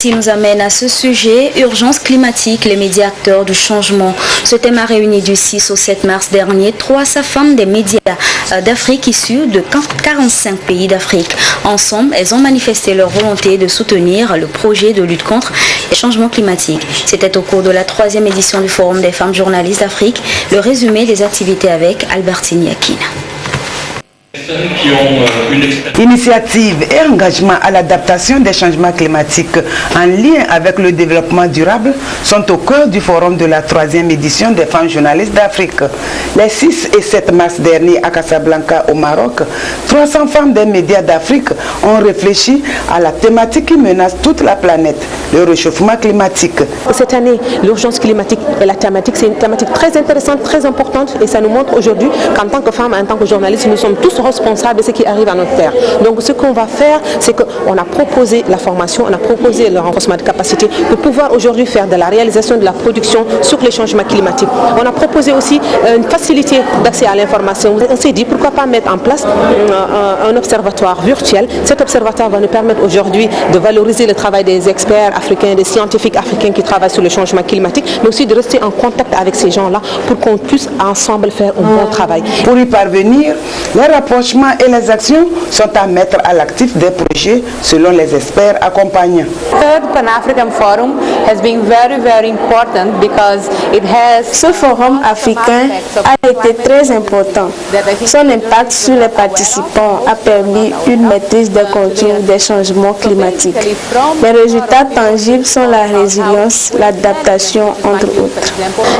Qui nous amène à ce sujet, urgence climatique, les médias acteurs du changement. Ce thème a réuni du 6 au 7 mars dernier 300 femmes des médias d'Afrique issues de 45 pays d'Afrique. Ensemble, elles ont manifesté leur volonté de soutenir le projet de lutte contre les changements climatiques. C'était au cours de la 3e édition du Forum des femmes journalistes d'Afrique. Le résumé des activités avec Albertine Yakina. Initiative et engagement à l'adaptation des changements climatiques en lien avec le développement durable sont au cœur du forum de la 3e édition des femmes journalistes d'Afrique. Les 6 et 7 mars dernier à Casablanca au Maroc, 300 femmes des médias d'Afrique ont réfléchi à la thématique qui menace toute la planète, le réchauffement climatique. Cette année, l'urgence climatique et la thématique, c'est une thématique très intéressante, très importante, et ça nous montre aujourd'hui qu'en tant que femmes, en tant que journalistes, nous sommes tous responsables de ce qui arrive à notre terre. Donc ce qu'on va faire, c'est qu'on a proposé la formation, on a proposé le renforcement de capacités pour pouvoir aujourd'hui faire de la réalisation de la production sur les changements climatiques. On a proposé aussi une facilité d'accès à l'information. On s'est dit pourquoi pas mettre en place un observatoire virtuel. Cet observatoire va nous permettre aujourd'hui de valoriser le travail des experts africains, des scientifiques africains qui travaillent sur le changement climatique, mais aussi de rester en contact avec ces gens-là pour qu'on puisse ensemble faire un bon travail. Pour y parvenir, les rapprochements et les actions sont à mettre à l'actif des projets selon les experts accompagnants. Third Pan-African Forum has been very important because it has. Ce forum africain a été très important. Son impact sur les participants a permis une maîtrise des contours des changements climatiques. Les résultats tangibles sont la résilience, l'adaptation, entre autres.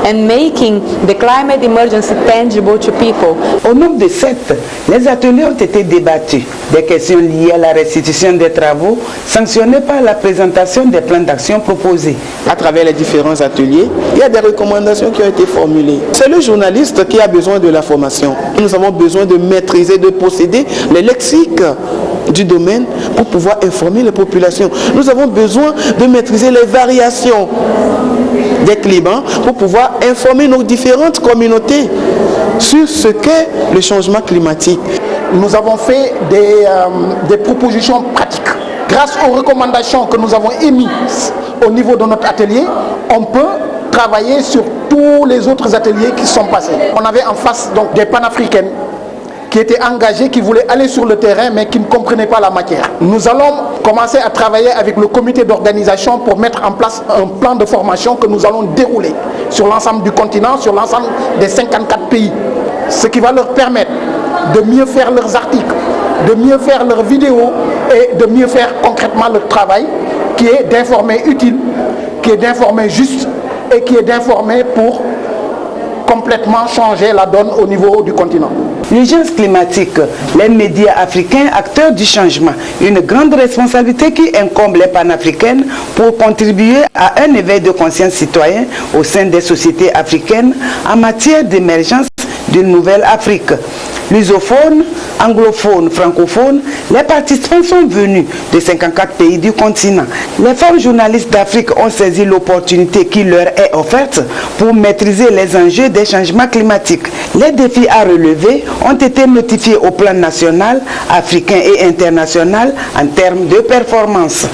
And making the climate emergency tangible to people. Au nombre de 7, les ateliers ont été débattus. Des questions liées à la restitution des travaux sanctionnées par la présentation des plans d'action proposés. À travers les différents ateliers, il y a des recommandations qui ont été formulées. C'est le journaliste qui a besoin de la formation. Nous avons besoin de maîtriser, de posséder les lexiques du domaine pour pouvoir informer les populations. Nous avons besoin de maîtriser les variations des climats pour pouvoir informer nos différentes communautés sur ce qu'est le changement climatique. Nous avons fait des propositions pratiques. Grâce aux recommandations que nous avons émises au niveau de notre atelier, on peut travailler sur tous les autres ateliers qui sont passés. On avait en face donc des panafricaines qui étaient engagées, qui voulaient aller sur le terrain mais qui ne comprenaient pas la matière. Nous allons commencer à travailler avec le comité d'organisation pour mettre en place un plan de formation que nous allons dérouler sur l'ensemble du continent, sur l'ensemble des 54 pays. Ce qui va leur permettre de mieux faire leurs articles, de mieux faire leurs vidéos et de mieux faire concrètement leur travail qui est d'informer utile, qui est d'informer juste et qui est d'informer pour complètement changer la donne au niveau du continent. L'urgence climatique, les médias africains, acteurs du changement, une grande responsabilité qui incombe les panafricaines pour contribuer à un éveil de conscience citoyen au sein des sociétés africaines en matière d'émergence d'une nouvelle Afrique. Lusophones, anglophones, francophones, les participants sont venus de 54 pays du continent. Les femmes journalistes d'Afrique ont saisi l'opportunité qui leur est offerte pour maîtriser les enjeux des changements climatiques. Les défis à relever ont été notifiés au plan national, africain et international en termes de performance.